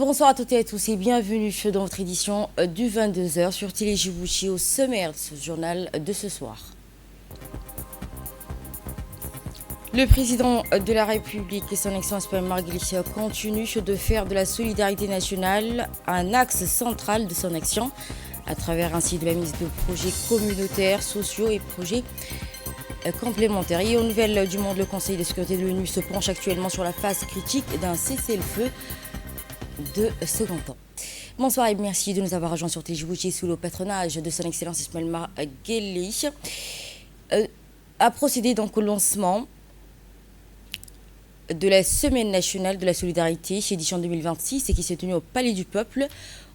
Bonsoir à toutes et à tous et bienvenue dans votre édition du 22h sur Télé Djibouti au sommaire de ce journal de ce soir. Le président de la République et son excellence Ismaël Omar Guelleh continue de faire de la solidarité nationale un axe central de son action à travers ainsi de la mise de projets communautaires, sociaux et projets complémentaires. Et aux nouvelles du monde, le Conseil de sécurité de l'ONU se penche actuellement sur la phase critique d'un cessez-le-feu de second temps. Bonsoir et merci de nous avoir rejoints sur Djibouti sous le patronage de son excellence Ismaël Omar Guelleh. A procédé donc au lancement de la Semaine nationale de la solidarité, édition 2026, et qui s'est tenue au Palais du Peuple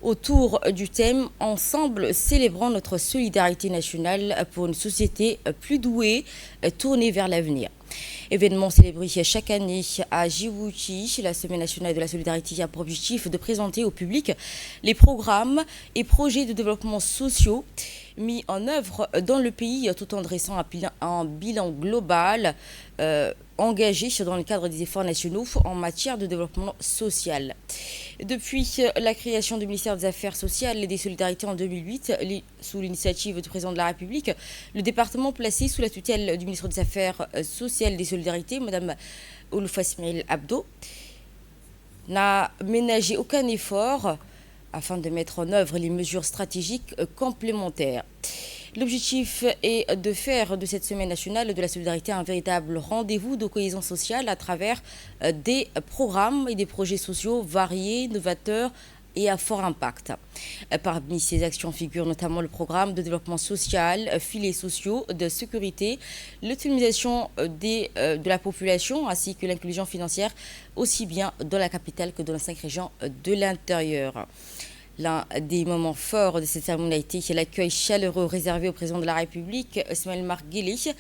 autour du thème « Ensemble, célébrant notre solidarité nationale pour une société plus douée, tournée vers l'avenir ». Événement célébré chaque année à Djibouti, la Semaine nationale de la solidarité a pour objectif de présenter au public les programmes et projets de développement sociaux mis en œuvre dans le pays tout en dressant un bilan global engagé dans le cadre des efforts nationaux en matière de développement social. Depuis la création du ministère des Affaires sociales et des Solidarités en 2008, sous l'initiative du président de la République, le département placé sous la tutelle du ministre des Affaires sociales et des Solidarités, Mme Olouf Ismail Abdo, n'a ménagé aucun effort afin de mettre en œuvre les mesures stratégiques complémentaires. L'objectif est de faire de cette Semaine nationale de la solidarité un véritable rendez-vous de cohésion sociale à travers des programmes et des projets sociaux variés, novateurs et à fort impact. Parmi ces actions figurent notamment le programme de développement social, filets sociaux, de sécurité, l'autonomisation de la population ainsi que l'inclusion financière aussi bien dans la capitale que dans les 5 régions de l'intérieur. L'un des moments forts de cette cérémonie a été l'accueil chaleureux réservé au président de la République, Ismaël Omar Guelleh,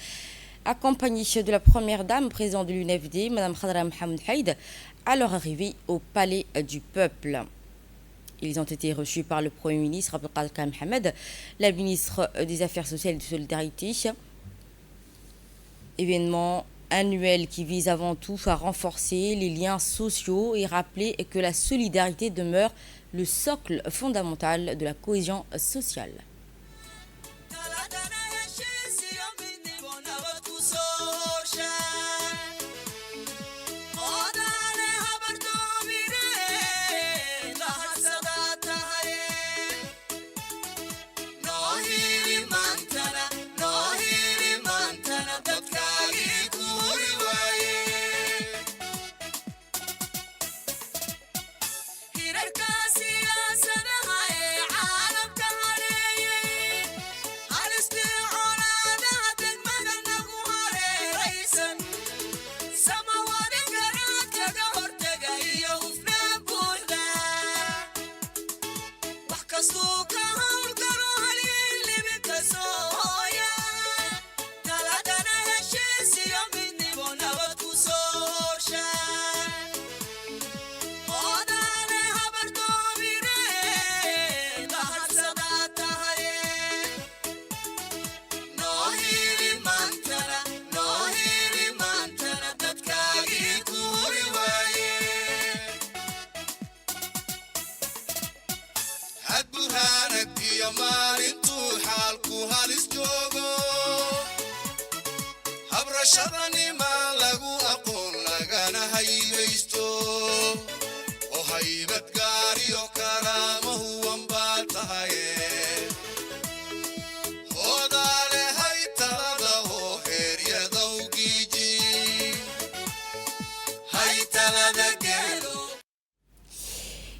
accompagné de la première dame, présidente de l'UNFD, Mme Khadra Mohamed Haïd, à leur arrivée au Palais du Peuple. Ils ont été reçus par le Premier ministre Abdelkader Karim Mohamed, la ministre des Affaires sociales et de Solidarité. Événement annuel qui vise avant tout à renforcer les liens sociaux et rappeler que la solidarité demeure le socle fondamental de la cohésion sociale.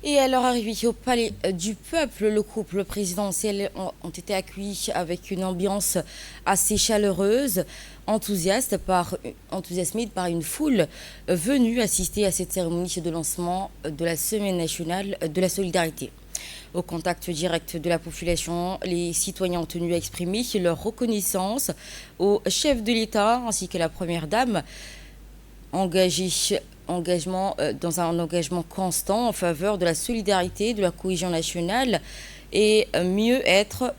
Et à leur arrivée au Palais du Peuple, le couple présidentiel ont été accueillis avec une ambiance assez chaleureuse, enthousiasmée par une foule venue assister à cette cérémonie de lancement de la Semaine nationale de la solidarité. Au contact direct de la population, les citoyens ont tenu à exprimer leur reconnaissance au chef de l'État ainsi que la Première Dame, dans un engagement constant en faveur de la solidarité, de la cohésion nationale et mieux être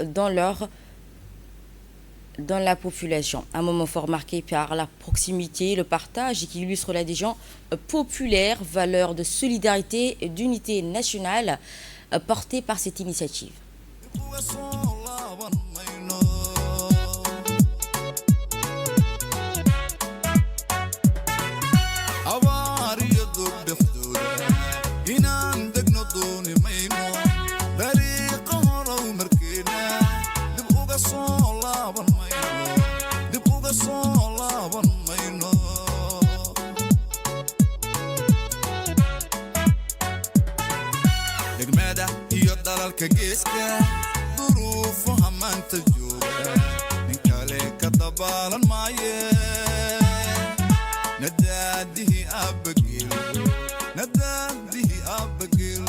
dans leur dans la population. Un moment fort marqué par la proximité, le partage et qui illustre l'adhésion populaire, valeur de solidarité et d'unité nationale portée par cette initiative. degmada iyo dalalka geeska duruufaha maanta jooga nin kale ka dabaalan maaye nadaadihi abagil nadaadihi abagil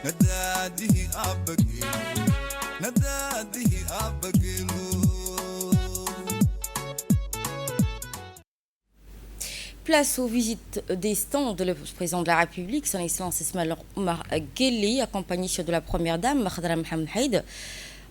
nadaadihi abagil nadaadihi abagil. Place aux visites des stands de le président de la République, son Excellence Ismaël Omar Guelleh, accompagné de la Première Dame, Khadra Mohamed Haïd,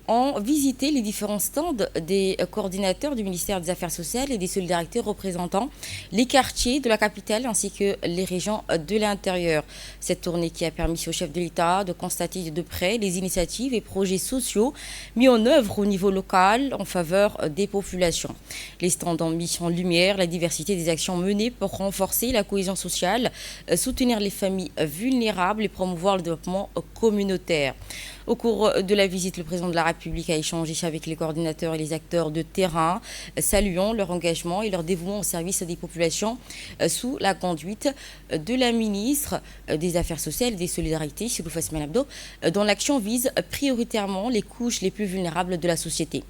ont visité les différents stands des coordinateurs du ministère des Affaires sociales et des Solidarités représentant les quartiers de la capitale ainsi que les régions de l'intérieur. Cette tournée qui a permis au chef de l'État de constater de près les initiatives et projets sociaux mis en œuvre au niveau local en faveur des populations. Les stands ont mis en lumière la diversité des actions menées pour renforcer la cohésion sociale, soutenir les familles vulnérables et promouvoir le développement communautaire. Au cours de la visite, le président de la République a échangé avec les coordinateurs et les acteurs de terrain, saluant leur engagement et leur dévouement au service des populations sous la conduite de la ministre des Affaires sociales et des Solidarités, Chilouf Asman Abdo, dont l'action vise prioritairement les couches les plus vulnérables de la société.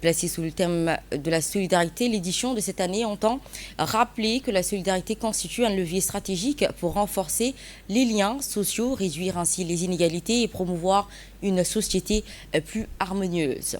Placée sous le thème de la solidarité, l'édition de cette année entend rappeler que la solidarité constitue un levier stratégique pour renforcer les liens sociaux, réduire ainsi les inégalités et promouvoir une société plus harmonieuse.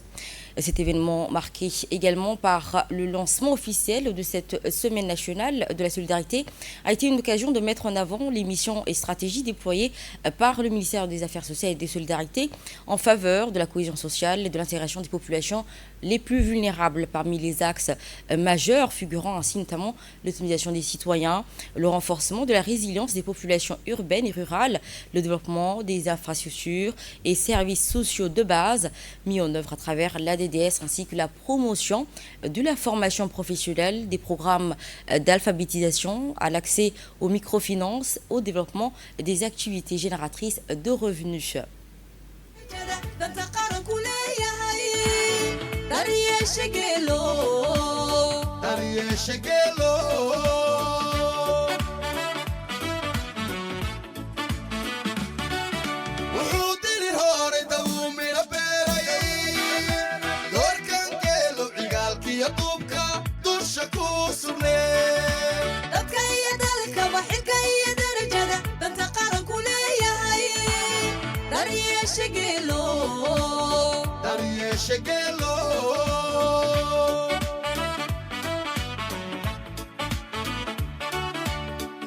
Cet événement marqué également par le lancement officiel de cette semaine nationale de la solidarité a été une occasion de mettre en avant les missions et stratégies déployées par le ministère des Affaires sociales et des Solidarités en faveur de la cohésion sociale et de l'intégration des populations les plus vulnérables. Parmi les axes majeurs figurant ainsi notamment l'autonomisation des citoyens, le renforcement de la résilience des populations urbaines et rurales, le développement des infrastructures et services sociaux de base mis en œuvre à travers l'ADDS ainsi que la promotion de la formation professionnelle, des programmes d'alphabétisation, à l'accès aux microfinances, au développement des activités génératrices de revenus.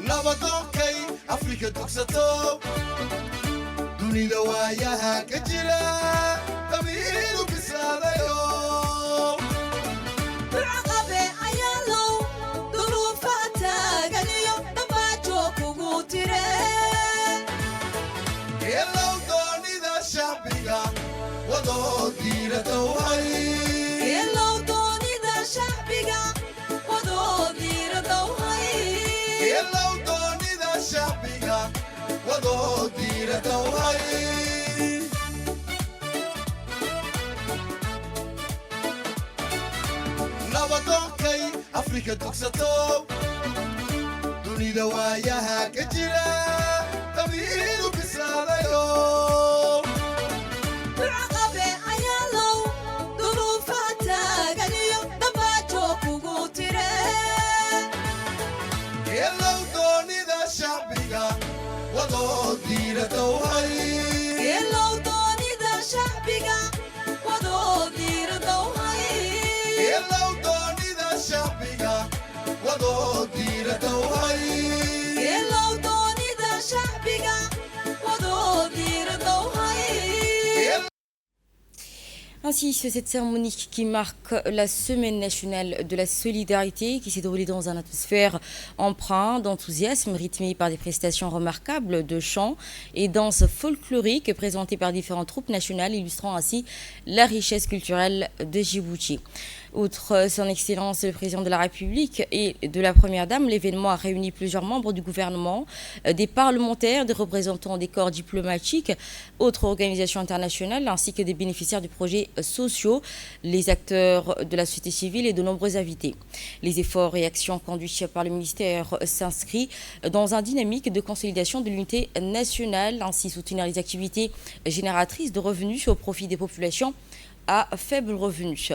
nabadoonkay afrika dugsato dunida waayaha ka jira qabiilu bislaadayo bilcaqabe ayaalow duruufaha taaganiyo dhamaajo kugu tire yeelow doonida shacbiga wadoo diiradowhay yeelow doonida shacbiga wadoo diiradowhay yeelow doonida shacbiga wadoo diiradowhay nabadoonkay afrika dugsato dunida waayaha ka jira qabiilu bislaadayo bilcaqabe ayaalow duruufaha taaganiyo dhamaajo kugu tire yeelow doonida shacbiga wadoo diiradowhay yeelow doonida shacbiga wadoo diiradowhay yeelow doonida shacbiga wadoo diiradowhay yeelow doonida shacbiga wadoo diiradowhay Ainsi, c'est cette cérémonie qui marque la Semaine nationale de la solidarité qui s'est déroulée dans une atmosphère empreinte d'enthousiasme, rythmée par des prestations remarquables de chants et danses folkloriques présentées par différentes troupes nationales, illustrant ainsi la richesse culturelle de Djibouti. Outre son Excellence le Président de la République et de la Première Dame, l'événement a réuni plusieurs membres du gouvernement, des parlementaires, des représentants des corps diplomatiques, autres organisations internationales, ainsi que des bénéficiaires du projet sociaux, les acteurs de la société civile et de nombreux invités. Les efforts et actions conduits par le ministère s'inscrivent dans un dynamique de consolidation de l'unité nationale, ainsi soutenir les activités génératrices de revenus au profit des populations à faible revenu,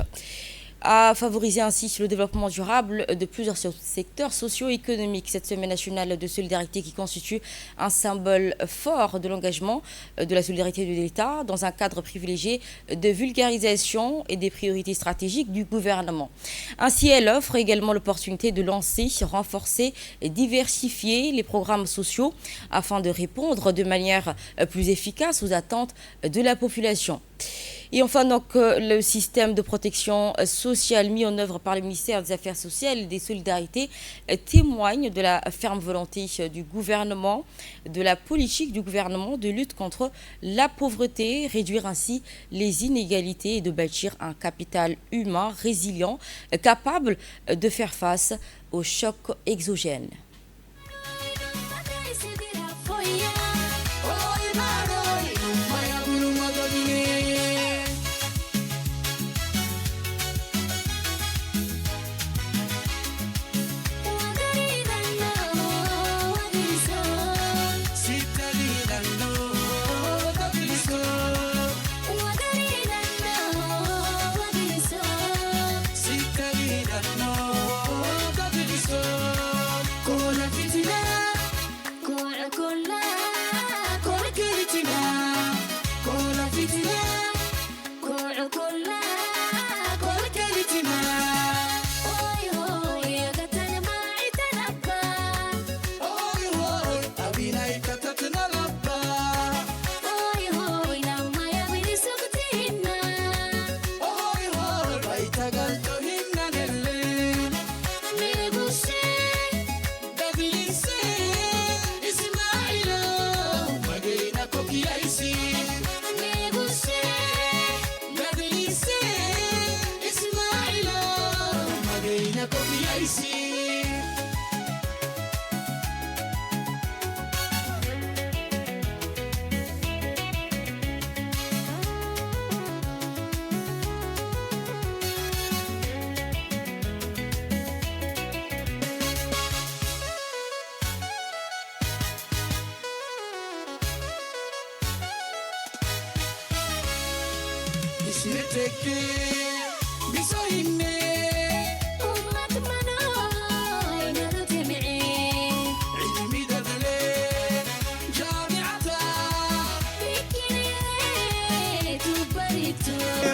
à favoriser ainsi le développement durable de plusieurs secteurs socio-économiques. Cette semaine nationale de solidarité qui constitue un symbole fort de l'engagement de la solidarité de l'État dans un cadre privilégié de vulgarisation et des priorités stratégiques du gouvernement. Ainsi, elle offre également l'opportunité de lancer, renforcer et diversifier les programmes sociaux afin de répondre de manière plus efficace aux attentes de la population. Et enfin, donc, le système de protection sociale mis en œuvre par le ministère des Affaires sociales et des Solidarités témoigne de la ferme volonté du gouvernement, de la politique du gouvernement de lutte contre la pauvreté, réduire ainsi les inégalités et de bâtir un capital humain résilient, capable de faire face aux chocs exogènes.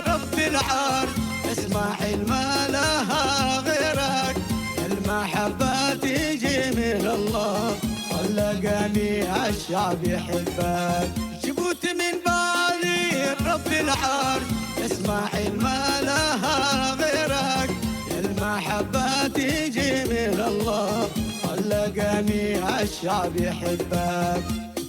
رب العار اسمع ما لها غيرك المحبة تجي من الله خلقني عالشعب يحبك جبوت من بالي رب العار اسمع ما لها غيرك المحبة تجي من الله خلقني عالشعب يحبك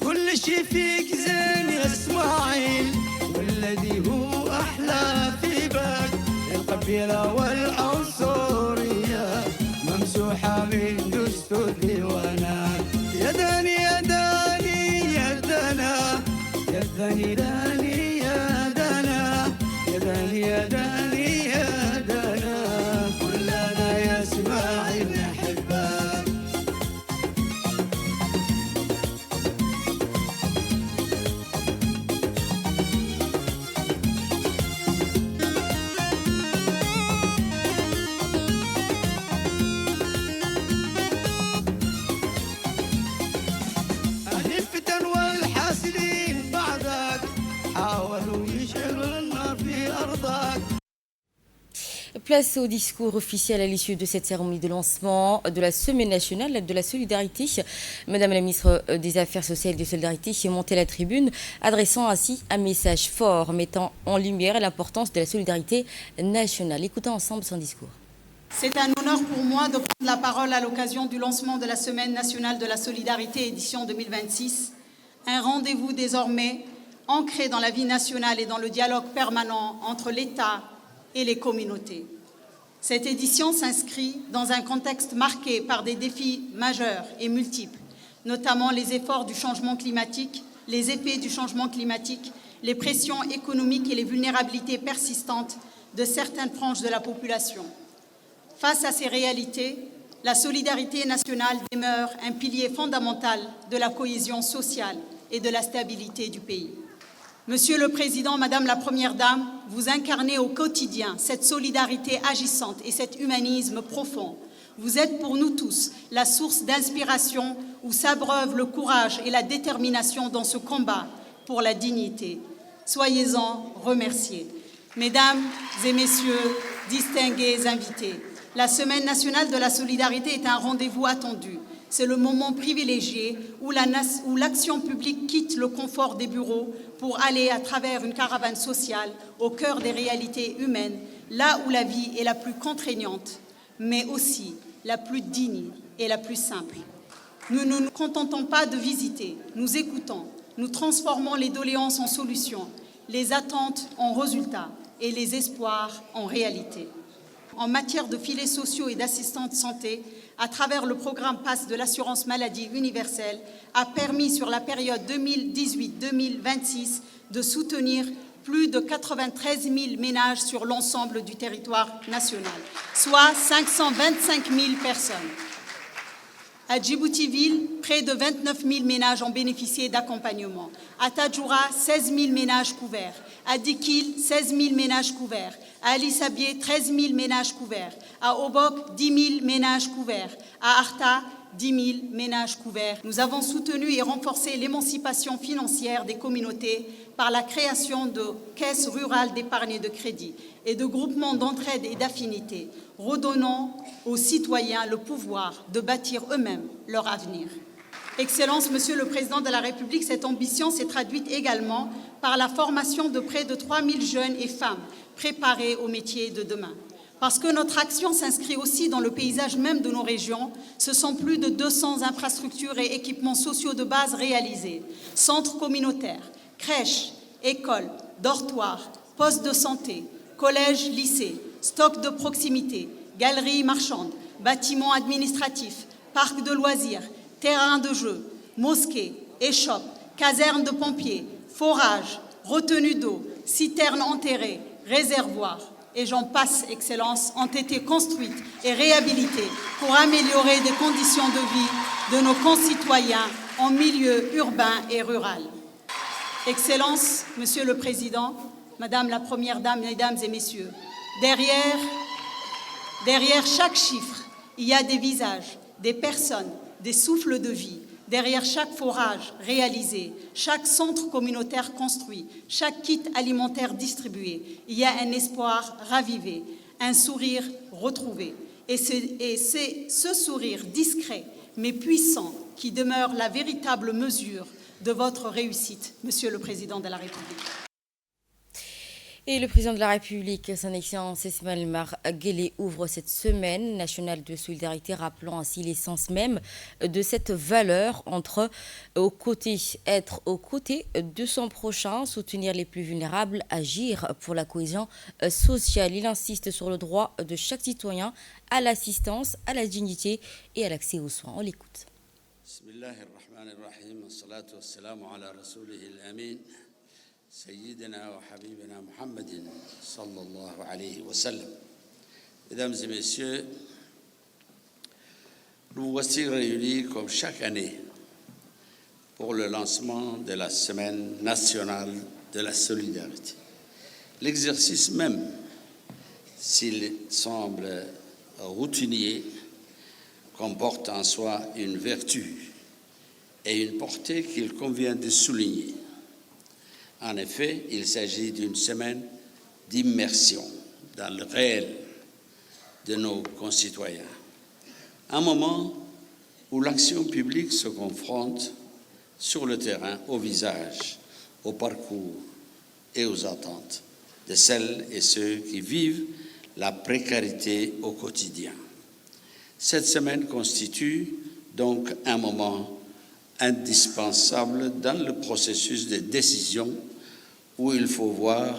كل شي فيك زين يا اسماعيل والذي هو أحلى في بك القبيلة والعنصرية ممسوحة من دستور ديوانك يا داني يا داني يا دنا يا داني داني يا دنا يا داني يا داني يا دنا كلنا يا اسماعيل نحبك Place au discours officiel à l'issue de cette cérémonie de lancement de la Semaine nationale de la solidarité. Madame la ministre des Affaires sociales et de solidarité est montée à la tribune, adressant ainsi un message fort, mettant en lumière l'importance de la solidarité nationale. Écoutons ensemble son discours. C'est un honneur pour moi de prendre la parole à l'occasion du lancement de la Semaine nationale de la solidarité édition 2026, un rendez-vous désormais ancré dans la vie nationale et dans le dialogue permanent entre l'État et les communautés. Cette édition s'inscrit dans un contexte marqué par des défis majeurs et multiples, notamment les efforts du changement climatique, les effets du changement climatique, les pressions économiques et les vulnérabilités persistantes de certaines franges de la population. Face à ces réalités, la solidarité nationale demeure un pilier fondamental de la cohésion sociale et de la stabilité du pays. Monsieur le Président, Madame la Première Dame, vous incarnez au quotidien cette solidarité agissante et cet humanisme profond. Vous êtes pour nous tous la source d'inspiration où s'abreuvent le courage et la détermination dans ce combat pour la dignité. Soyez-en remerciés. Mesdames et Messieurs, distingués invités, la Semaine nationale de la solidarité est un rendez-vous attendu. C'est le moment privilégié où l'action publique quitte le confort des bureaux pour aller à travers une caravane sociale au cœur des réalités humaines, là où la vie est la plus contraignante, mais aussi la plus digne et la plus simple. Nous ne nous contentons pas de visiter, nous écoutons, nous transformons les doléances en solutions, les attentes en résultats et les espoirs en réalité. En matière de filets sociaux et d'assistante santé, à travers le programme PASS de l'assurance maladie universelle, a permis sur la période 2018-2026 de soutenir plus de 93 000 ménages sur l'ensemble du territoire national, soit 525 000 personnes. À Djibouti-Ville, près de 29 000 ménages ont bénéficié d'accompagnement. À Tadjoura, 16 000 ménages couverts. À Dikil, 16 000 ménages couverts. À Ali Sabié, 13 000 ménages couverts. À Obok, 10 000 ménages couverts. À Arta, 10 000 ménages couverts. Nous avons soutenu et renforcé l'émancipation financière des communautés par la création de caisses rurales d'épargne et de crédit et de groupements d'entraide et d'affinité, redonnant aux citoyens le pouvoir de bâtir eux-mêmes leur avenir. Excellence, Monsieur le Président de la République, cette ambition s'est traduite également par la formation de près de 3 000 jeunes et femmes préparés aux métiers de demain. Parce que notre action s'inscrit aussi dans le paysage même de nos régions, ce sont plus de 200 infrastructures et équipements sociaux de base réalisés, centres communautaires, crèches, écoles, dortoirs, postes de santé, collèges, lycées, stocks de proximité, galeries marchandes, bâtiments administratifs, parcs de loisirs, terrains de jeux, mosquées, échoppes, casernes de pompiers, forages, retenues d'eau, citernes enterrées, réservoirs, et j'en passe, Excellence, ont été construites et réhabilitées pour améliorer des conditions de vie de nos concitoyens en milieu urbain et rural. Excellence, Monsieur le Président, Madame la Première Dame, Mesdames et Messieurs, derrière chaque chiffre, il y a des visages, des personnes, des souffles de vie. Derrière chaque forage réalisé, chaque centre communautaire construit, chaque kit alimentaire distribué, il y a un espoir ravivé, un sourire retrouvé. Et c'est ce sourire discret mais puissant qui demeure la véritable mesure de votre réussite, Monsieur le Président de la République. Et le président de la République, son Excellence Ismaël Mar Guelleh, ouvre cette semaine nationale de solidarité, rappelant ainsi l'essence même de cette valeur être aux côtés de son prochain, soutenir les plus vulnérables, agir pour la cohésion sociale. Il insiste sur le droit de chaque citoyen à l'assistance, à la dignité et à l'accès aux soins. On l'écoute. Bismillahirrahmanirrahim, wassalatu wassalamu ala rasulihil amin. Sayyidina wa Habibina Muhammadin sallallahu alayhi wa sallam. Mesdames et messieurs, nous voici réunis comme chaque année pour le lancement de la Semaine nationale de la solidarité. L'exercice même, s'il semble routinier, comporte en soi une vertu et une portée qu'il convient de souligner. En effet, il s'agit d'une semaine d'immersion dans le réel de nos concitoyens. Un moment où l'action publique se confronte sur le terrain au visage, au parcours et aux attentes de celles et ceux qui vivent la précarité au quotidien. Cette semaine constitue donc un moment indispensable dans le processus de décision où il faut voir,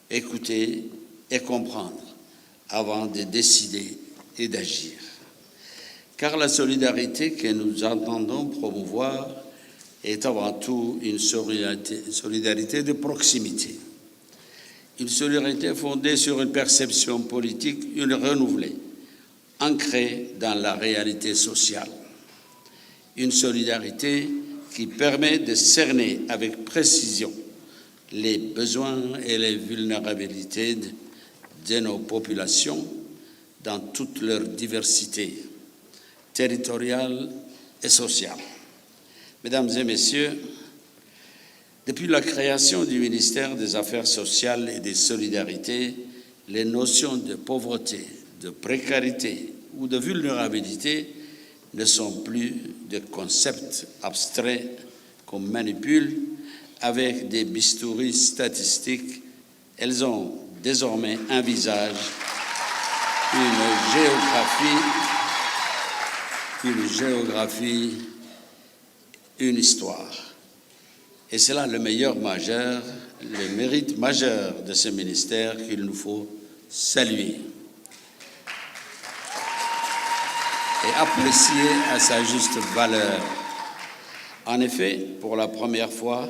écouter et comprendre avant de décider et d'agir. Car la solidarité que nous entendons promouvoir est avant tout une solidarité de proximité. Une solidarité fondée sur une perception politique, une renouvelée, ancrée dans la réalité sociale. Une solidarité qui permet de cerner avec précision les besoins et les vulnérabilités de nos populations dans toute leur diversité territoriale et sociale. Mesdames et messieurs, depuis la création du ministère des Affaires sociales et des solidarités, les notions de pauvreté, de précarité ou de vulnérabilité ne sont plus des concepts abstraits qu'on manipule avec des bistouris statistiques. Elles ont désormais un visage, une géographie, une histoire. Et c'est là le mérite majeur de ce ministère qu'il nous faut saluer et apprécier à sa juste valeur. En effet, pour la première fois,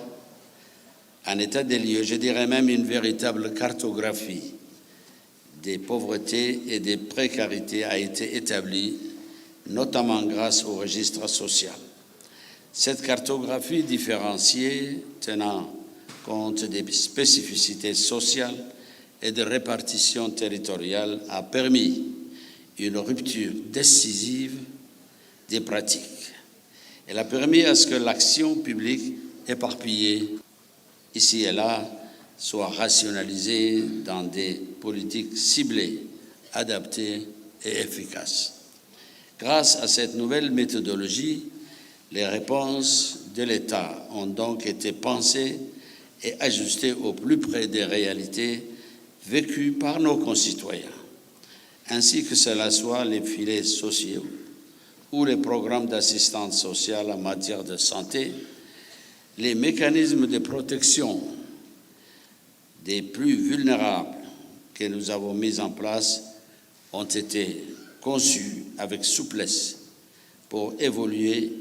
un état des lieux, je dirais même une véritable cartographie des pauvretés et des précarités a été établie, notamment grâce au registre social. Cette cartographie différenciée, tenant compte des spécificités sociales et de répartition territoriale, a permis une rupture décisive des pratiques. Elle a permis à ce que l'action publique éparpillée, ici et là, soit rationalisée dans des politiques ciblées, adaptées et efficaces. Grâce à cette nouvelle méthodologie, les réponses de l'État ont donc été pensées et ajustées au plus près des réalités vécues par nos concitoyens, ainsi que cela soit les filets sociaux ou les programmes d'assistance sociale en matière de santé, les mécanismes de protection des plus vulnérables que nous avons mis en place ont été conçus avec souplesse pour évoluer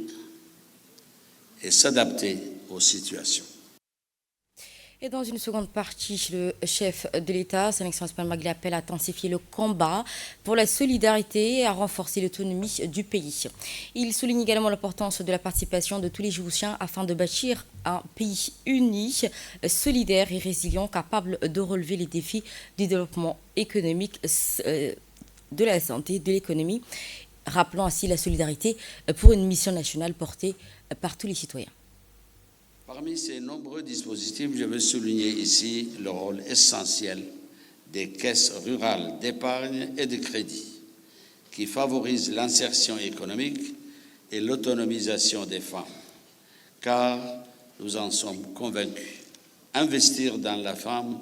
et s'adapter aux situations. Et dans une seconde partie, le chef de l'État, son Excellence Magli, appelle à intensifier le combat pour la solidarité et à renforcer l'autonomie du pays. Il souligne également l'importance de la participation de tous les Djiboutiens afin de bâtir un pays uni, solidaire et résilient, capable de relever les défis du développement économique, de la santé, de l'économie, rappelant ainsi la solidarité pour une mission nationale portée par tous les citoyens. Parmi ces nombreux dispositifs, je veux souligner ici le rôle essentiel des caisses rurales d'épargne et de crédit, qui favorisent l'insertion économique et l'autonomisation des femmes, car nous en sommes convaincus. Investir dans la femme,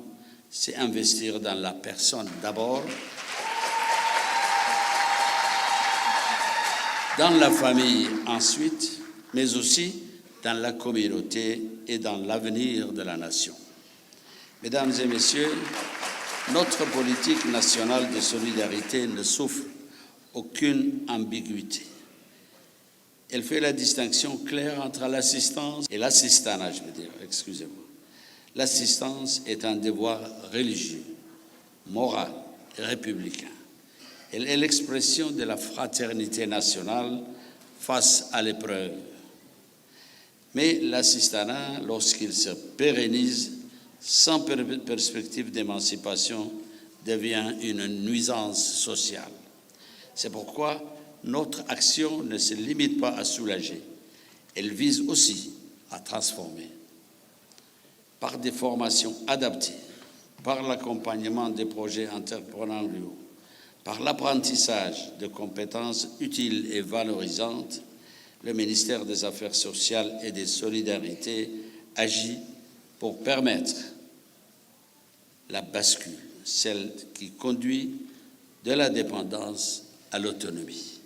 c'est investir dans la personne d'abord, dans la famille ensuite, mais aussi dans la communauté et dans l'avenir de la nation. Mesdames et messieurs, notre politique nationale de solidarité ne souffre aucune ambiguïté. Elle fait la distinction claire entre l'assistance et l'assistanat, excusez-moi. L'assistance est un devoir religieux, moral et républicain. Elle est l'expression de la fraternité nationale face à l'épreuve. Mais l'assistanat, lorsqu'il se pérennise sans perspective d'émancipation, devient une nuisance sociale. C'est pourquoi notre action ne se limite pas à soulager, elle vise aussi à transformer. Par des formations adaptées, par l'accompagnement des projets entrepreneuriaux, Par l'apprentissage de compétences utiles et valorisantes, le ministère des Affaires sociales et des Solidarités agit pour permettre la bascule, celle qui conduit de la dépendance à l'autonomie,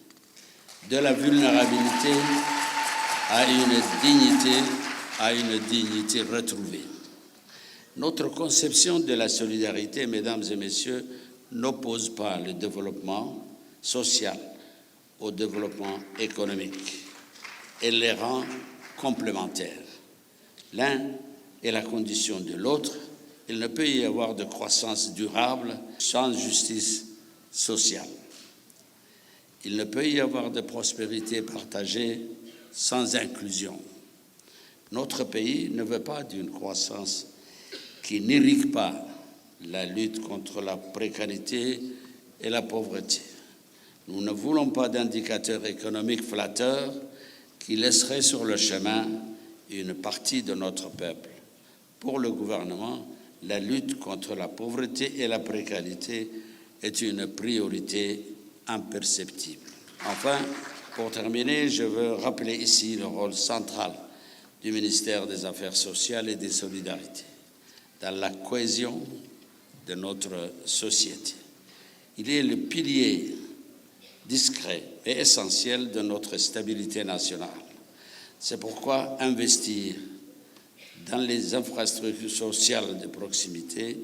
de la vulnérabilité à une dignité retrouvée. Notre conception de la solidarité, mesdames et messieurs, n'oppose pas le développement social au développement économique. Elle les rend complémentaires. L'un est la condition de l'autre. Il ne peut y avoir de croissance durable sans justice sociale. Il ne peut y avoir de prospérité partagée sans inclusion. Notre pays ne veut pas d'une croissance qui n'irrigue pas la lutte contre la précarité et la pauvreté. Nous ne voulons pas d'indicateurs économiques flatteurs qui laisseraient sur le chemin une partie de notre peuple. Pour le gouvernement, la lutte contre la pauvreté et la précarité est une priorité imperceptible. Enfin, pour terminer, je veux rappeler ici le rôle central du ministère des Affaires sociales et des Solidarités dans la cohésion de notre société. Il est le pilier discret et essentiel de notre stabilité nationale. C'est pourquoi investir dans les infrastructures sociales de proximité,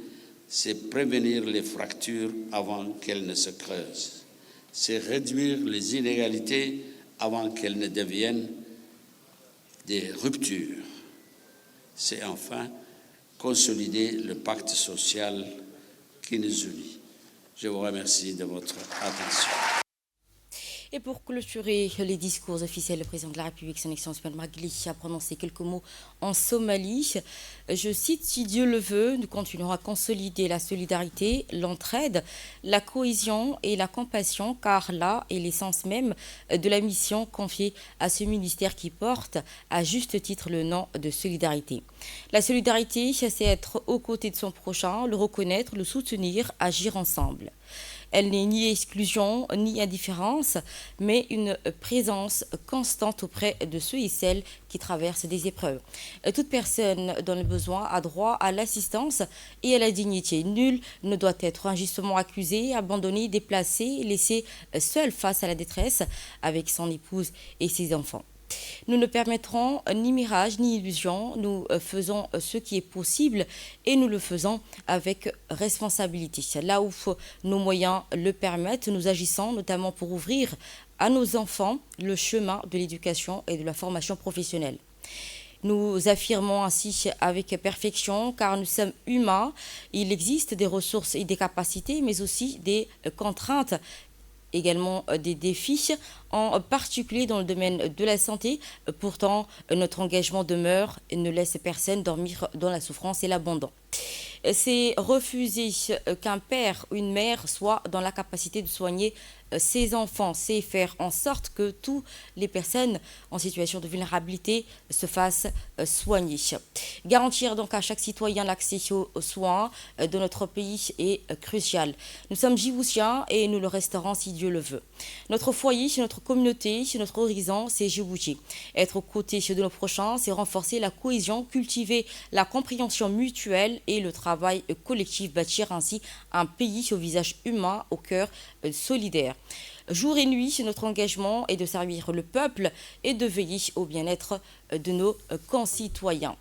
c'est prévenir les fractures avant qu'elles ne se creusent. C'est réduire les inégalités avant qu'elles ne deviennent des ruptures. C'est enfin consolider le pacte social qui nous unit. Je vous remercie de votre attention. Et pour clôturer les discours officiels, le président de la République, son Excellence Ismaël Margeely, a prononcé quelques mots en Somalie. Je cite: « Si Dieu le veut, nous continuerons à consolider la solidarité, l'entraide, la cohésion et la compassion, car là est l'essence même de la mission confiée à ce ministère qui porte à juste titre le nom de solidarité. La solidarité, c'est être aux côtés de son prochain, le reconnaître, le soutenir, agir ensemble. Elle n'est ni exclusion, ni indifférence, mais une présence constante auprès de ceux et celles qui traversent des épreuves. Toute personne dans le besoin a droit à l'assistance et à la dignité. Nul ne doit être injustement accusé, abandonné, déplacé, laissé seul face à la détresse avec son épouse et ses enfants. Nous ne permettrons ni mirage ni illusion, nous faisons ce qui est possible et nous le faisons avec responsabilité. Là où nos moyens le permettent, nous agissons notamment pour ouvrir à nos enfants le chemin de l'éducation et de la formation professionnelle. Nous affirmons ainsi avec perfection, car nous sommes humains, il existe des ressources et des capacités, mais aussi des contraintes, également des défis, en particulier dans le domaine de la santé. Pourtant, notre engagement demeure et ne laisse personne dormir dans la souffrance et l'abandon. C'est refuser qu'un père ou une mère soit dans la capacité de soigner ses enfants, c'est faire en sorte que toutes les personnes en situation de vulnérabilité se fassent soigner. Garantir donc à chaque citoyen l'accès aux soins de notre pays est crucial. Nous sommes Djiboutiens et nous le resterons si Dieu le veut. Notre foyer, notre communauté, notre horizon, c'est Djibouti. Être aux côtés de nos prochains, c'est renforcer la cohésion, cultiver la compréhension mutuelle et le travail collectif, bâtir ainsi un pays au visage humain, au cœur solidaire. Jour et nuit, notre engagement est de servir le peuple et de veiller au bien-être de nos concitoyens.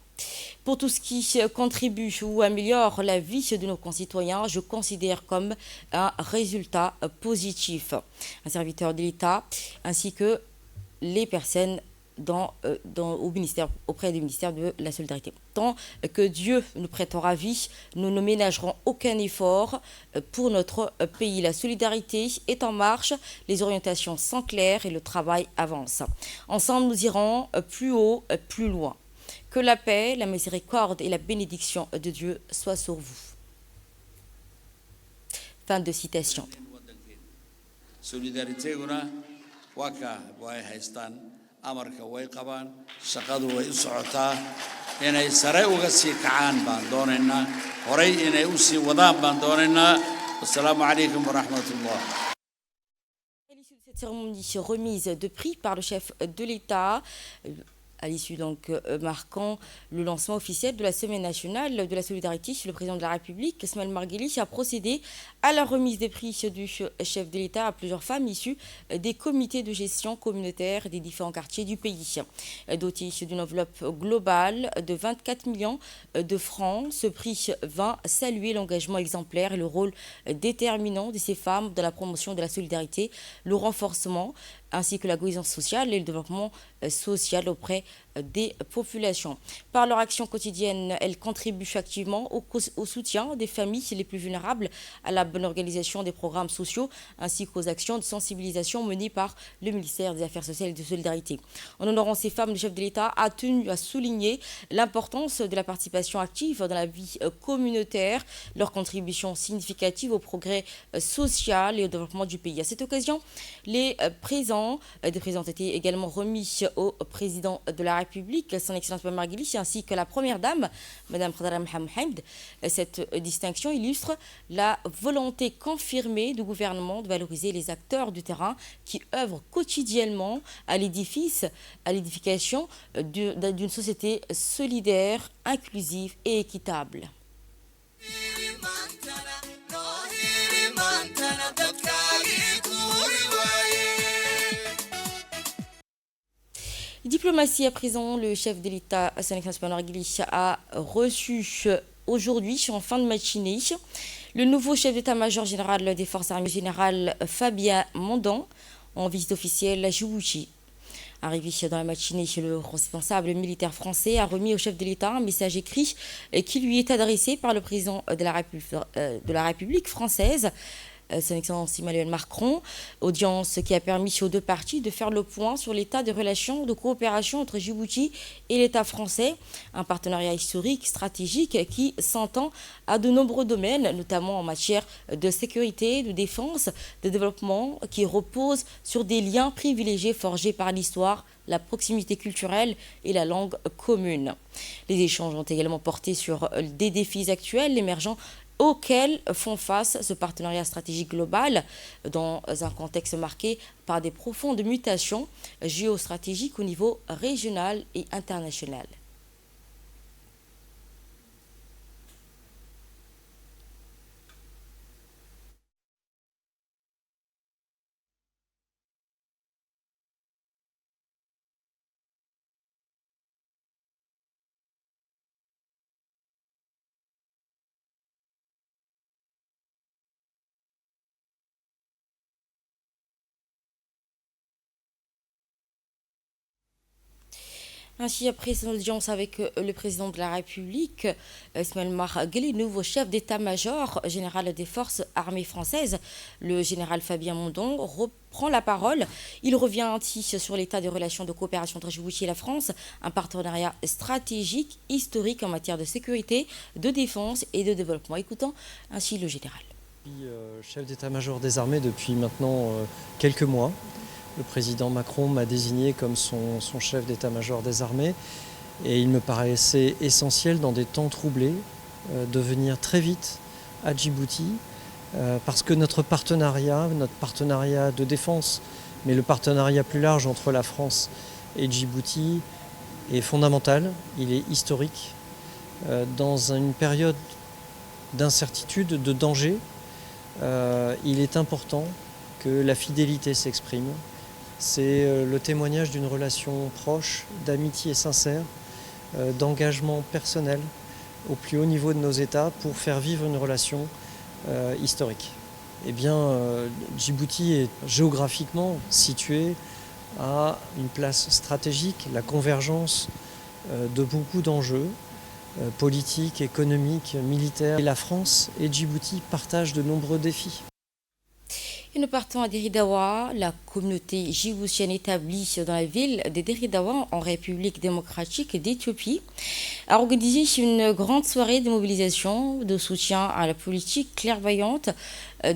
Pour tout ce qui contribue ou améliore la vie de nos concitoyens, je considère comme un résultat positif. Un serviteur de l'État ainsi que les personnes auprès du ministère de la Solidarité. Tant que Dieu nous prêtera vie, nous ne ménagerons aucun effort pour notre pays. La solidarité est en marche, les orientations sont claires et le travail avance. Ensemble, nous irons plus haut, plus loin. Que la paix, la miséricorde et la bénédiction de Dieu soient sur vous. Fin de citation. Solidarité, waka way haystaan amarka way qabaan shaqadu way u socotaa inay sare uga sii kacaan baan doonaynaa horay inay u sii wadaan baan doonaynaa Assalamu alaikum wa rahmatullah. À l'issue de cette cérémonie remise de prix par le chef de l'État, à l'issue donc marquant le lancement officiel de la Semaine nationale de la solidarité, le président de la République, Ismaël Margueli, a procédé à la remise des prix du chef de l'État à plusieurs femmes issues des comités de gestion communautaire des différents quartiers du pays. Doté d'une enveloppe globale de 24 millions de francs, ce prix vint saluer l'engagement exemplaire et le rôle déterminant de ces femmes dans la promotion de la solidarité, le renforcement ainsi que la cohésion sociale et le développement social auprès des populations. Par leur action quotidienne, elles contribuent activement au soutien des familles les plus vulnérables, à la bonne organisation des programmes sociaux, ainsi qu'aux actions de sensibilisation menées par le ministère des Affaires sociales et de Solidarité. En honorant ces femmes, le chef de l'État a tenu à souligner l'importance de la participation active dans la vie communautaire, leur contribution significative au progrès social et au développement du pays. À cette occasion, les présents étaient également remis au président de la République, son Excellence Mme Margueli, ainsi que la Première Dame, Mme Khadra Mohamed. Cette distinction illustre la volonté confirmée du gouvernement de valoriser les acteurs du terrain qui œuvrent quotidiennement à l'édification d'une société solidaire, inclusive et équitable. Diplomatie à présent, le chef de l'État, son Excellence Mme Margueli, a reçu aujourd'hui, en fin de matinée, le nouveau chef d'état-major général des forces armées, général Fabien Mondon, en visite officielle à Djibouti. Arrivé dans la matinée, le responsable militaire français a remis au chef de l'État un message écrit qui lui est adressé par le président de la République française, son Excellence Emmanuel Macron, audience qui a permis aux deux parties de faire le point sur l'état des relations de coopération entre Djibouti et l'État français, un partenariat historique, stratégique qui s'entend à de nombreux domaines, notamment en matière de sécurité, de défense, de développement, qui repose sur des liens privilégiés forgés par l'histoire, la proximité culturelle et la langue commune. Les échanges ont également porté sur des défis actuels émergents auxquels font face ce partenariat stratégique global dans un contexte marqué par des profondes mutations géostratégiques au niveau régional et international. Ainsi, après son audience avec le président de la République, Ismaël Margueli, nouveau chef d'état-major général des forces armées françaises, le général Fabien Mondon, reprend la parole. Il revient ainsi sur l'état des relations de coopération entre Djibouti et la France, un partenariat stratégique, historique en matière de sécurité, de défense et de développement. Écoutons ainsi le général. Chef d'état-major des armées depuis maintenant quelques mois. Le président Macron m'a désigné comme son chef d'état-major des armées et il me paraissait essentiel dans des temps troublés de venir très vite à Djibouti parce que notre partenariat de défense, mais le partenariat plus large entre la France et Djibouti est fondamental, il est historique. Dans une période d'incertitude, de danger, il est important que la fidélité s'exprime. C'est le témoignage d'une relation proche, d'amitié sincère, d'engagement personnel au plus haut niveau de nos États pour faire vivre une relation historique. Eh bien, Djibouti est géographiquement situé à une place stratégique, la convergence de beaucoup d'enjeux politiques, économiques, militaires. Et la France et Djibouti partagent de nombreux défis. Et nous partons à Déridawa. La communauté djiboutienne établie dans la ville de Déridawa, en République démocratique d'Éthiopie, a organisé une grande soirée de mobilisation de soutien à la politique clairvoyante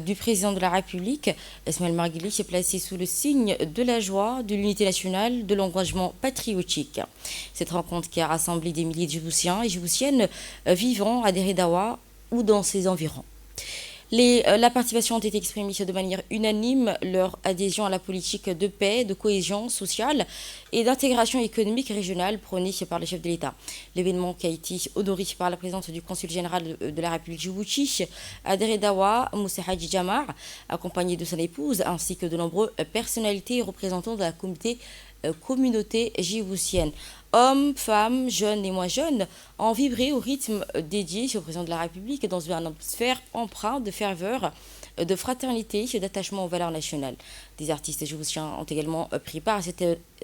du président de la République. Ismaël Margueli s'est placé sous le signe de la joie, de l'unité nationale, de l'engagement patriotique. Cette rencontre qui a rassemblé des milliers de Djiboutiens et Djiboutiennes vivant à Déridawa ou dans ses environs. La participation ont été exprimées de manière unanime leur adhésion à la politique de paix, de cohésion sociale et d'intégration économique régionale prônée par le chef de l'État. L'événement qui a été honoré par la présidente du Consul général de la République Djibouti, Adere Dawa Moussa Hadji Jamar, accompagnée de son épouse, ainsi que de nombreuses personnalités et représentants de la communauté djiboutienne. Hommes, femmes, jeunes et moins jeunes ont vibré au rythme dédié au président de la République dans une atmosphère empreinte de ferveur, de fraternité et d'attachement aux valeurs nationales. Des artistes djiboutiens ont également pris part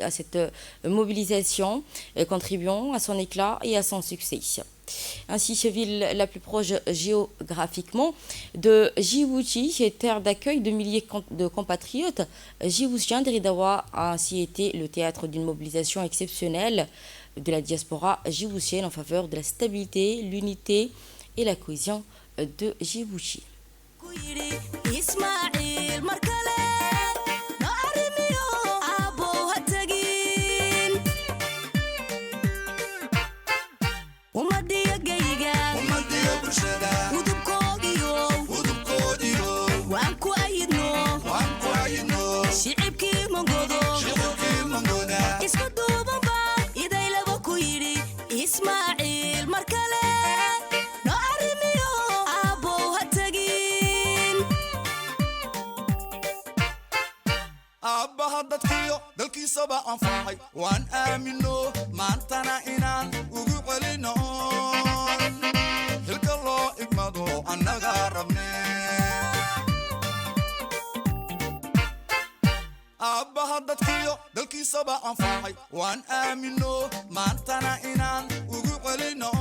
à cette mobilisation, contribuant à son éclat et à son succès. Ainsi, ville la plus proche géographiquement de Djibouti, terre d'accueil de milliers de compatriotes djiboutiens, Deri Dawa a ainsi été le théâtre d'une mobilisation exceptionnelle de la diaspora djiboutienne en faveur de la stabilité, l'unité et la cohésion de Djibouti. dalkiisaba anfacay waan aamino maantana inaan ugu celino hilka loo igmado annaga rabne aabbaha dadkiyo dalkiisaba anfacay waan aamino maantana inaan ugu celino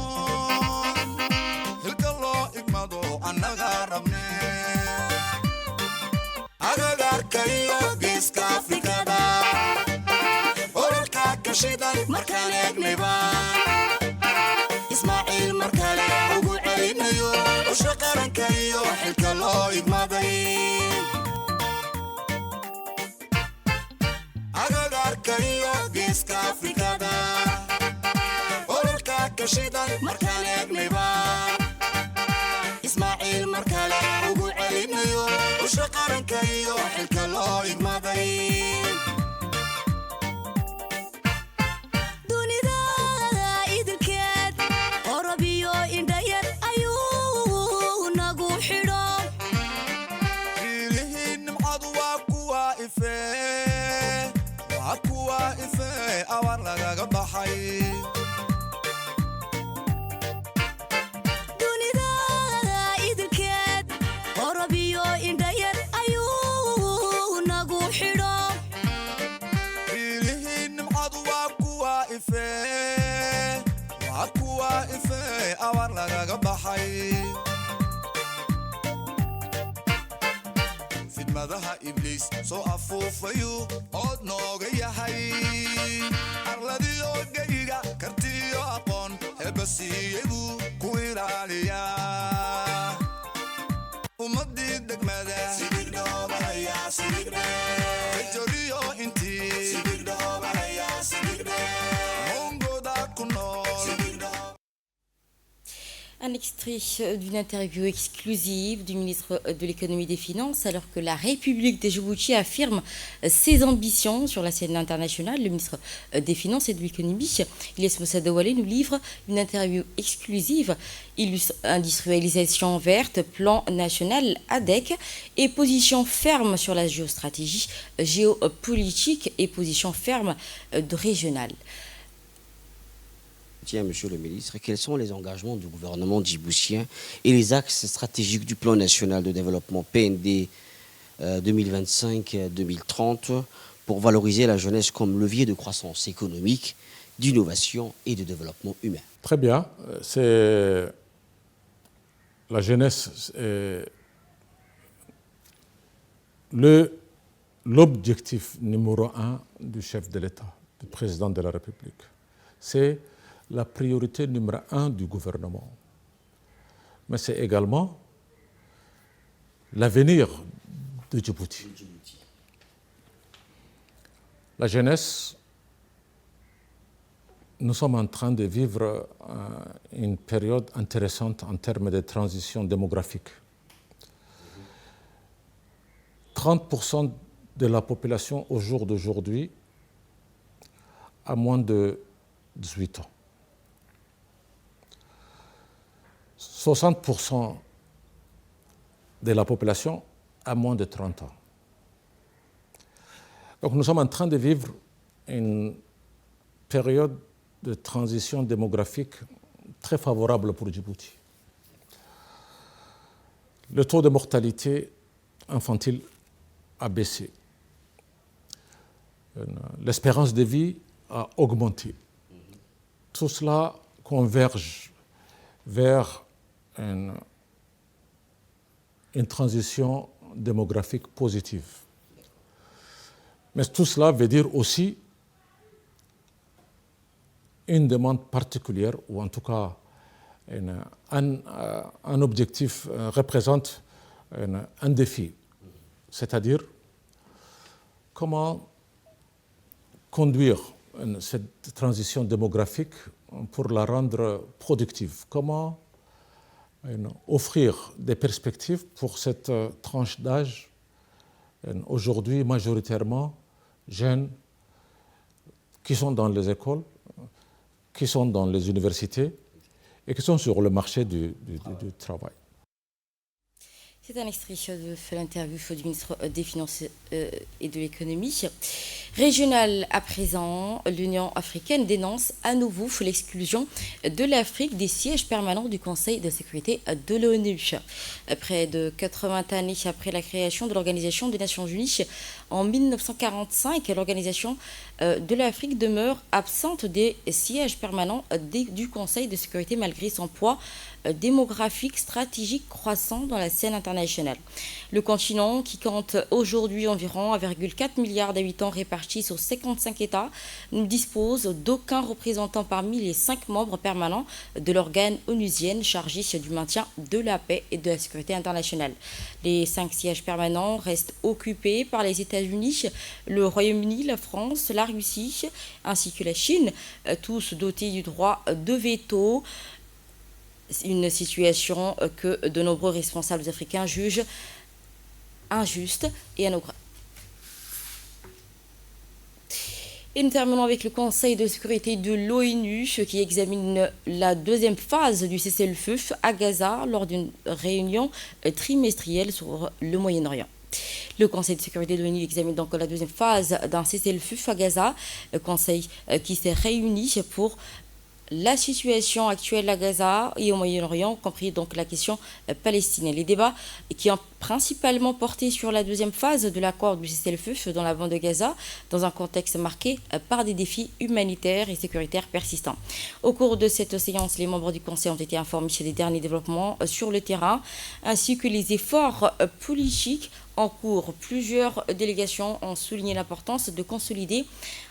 hilka loo igmado annaga rabne agagarkayo geeska afrikada oralka kashidan markaan eegnayba ismaaciil markale ugu celinayo usha qaranka iyo xilka loo igmaday agagarkayo geeska afrikada oralka kashidan markaan eegnayba ismaaciil markale ugu celinayo usha qaranka iyo xilka loo igmaday dunida idilkeed orabiyo indhayar ayuu nagu xidho ilihii nimcadu waa kuwa ife awar lagaga baxay awar lagaga baxay fidmadaha ibliis soo afuufayu ood nooga yahay arladiyo geyga kartiyo aqoon hebasiiyagu ku ilaaliya ummadii degmada kajoriyo intii mongoda ku nool. Un extrait d'une interview exclusive du ministre de l'économie et des finances, alors que la République de Djibouti affirme ses ambitions sur la scène internationale. Le ministre des Finances et de l'économie, Ilyes Moussa Dawalé, nous livre une interview exclusive, industrialisation verte, plan national ADEC et position ferme sur la géostratégie géopolitique et position ferme régionale. Tiens, monsieur le ministre, quels sont les engagements du gouvernement djiboutien et les axes stratégiques du plan national de développement PND 2025-2030 pour valoriser la jeunesse comme levier de croissance économique, d'innovation et de développement humain? Très bien. C'est la jeunesse, l'objectif numéro 1 du chef de l'État, du président de la République. C'est la priorité numéro 1 du gouvernement. Mais c'est également l'avenir de Djibouti. La jeunesse, nous sommes en train de vivre une période intéressante en termes de transition démographique. 30% de la population au jour d'aujourd'hui a moins de 18 ans. 60% de la population a moins de 30 ans. Donc nous sommes en train de vivre une période de transition démographique très favorable pour Djibouti. Le taux de mortalité infantile a baissé. L'espérance de vie a augmenté. Tout cela converge vers une transition démographique positive. Mais tout cela veut dire aussi une demande particulière, ou en tout cas un objectif représente un défi, c'est-à-dire comment conduire cette transition démographique pour la rendre productive, comment offrir des perspectives pour cette tranche d'âge aujourd'hui majoritairement jeunes qui sont dans les écoles, qui sont dans les universités et qui sont sur le marché du travail. C'est un extrait de l'interview du ministre des Finances et de l'Économie. Régional à présent, l'Union africaine dénonce à nouveau l'exclusion de l'Afrique des sièges permanents du Conseil de sécurité de l'ONU. Près de 80 années après la création de l'Organisation des Nations Unies en 1945, l'Organisation de l'Afrique demeure absente des sièges permanents du Conseil de sécurité malgré son poids démographique stratégique croissant dans la scène internationale. Le continent, qui compte aujourd'hui environ 1,4 milliard d'habitants répartis sur 55 États, ne dispose d'aucun représentant parmi les 5 membres permanents de l'organe onusien chargé du maintien de la paix et de la sécurité internationale. Les 5 sièges permanents restent occupés par les États-Unis, le Royaume-Uni, la France, la Russie ainsi que la Chine, tous dotés du droit de veto. Une situation que de nombreux responsables africains jugent injuste et anodine. Et nous terminons avec le Conseil de sécurité de l'ONU qui examine la deuxième phase du cessez-le-feu à Gaza lors d'une réunion trimestrielle sur le Moyen-Orient. Le Conseil de sécurité de l'ONU examine donc la deuxième phase d'un cessez-le-feu à Gaza, le Conseil qui s'est réuni pour la situation actuelle à Gaza et au Moyen-Orient, compris donc la question palestinienne. Les débats qui ont principalement porté sur la deuxième phase de l'accord du cessez-le-feu dans la bande de Gaza, dans un contexte marqué par des défis humanitaires et sécuritaires persistants. Au cours de cette séance, les membres du Conseil ont été informés des derniers développements sur le terrain, ainsi que les efforts politiques en cours. Plusieurs délégations ont souligné l'importance de consolider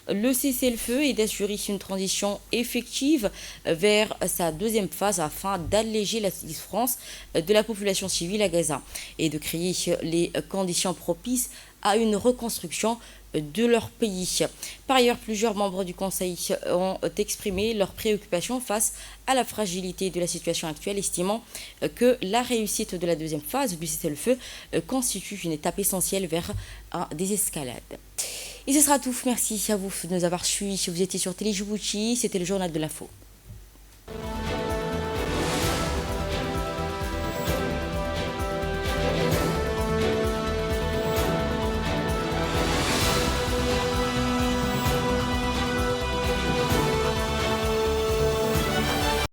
le cessez-le-feu et d'assurer une transition effective vers sa deuxième phase afin d'alléger la souffrance de la population civile à Gaza et de créer les conditions propices à une reconstruction de leur pays. Par ailleurs, plusieurs membres du Conseil ont exprimé leurs préoccupations face à la fragilité de la situation actuelle, estimant que la réussite de la deuxième phase du cessez-le-feu constitue une étape essentielle vers un désescalade. Et ce sera tout. Merci à vous de nous avoir suivis. Vous étiez sur Télé Djibouti. C'était le journal de l'info.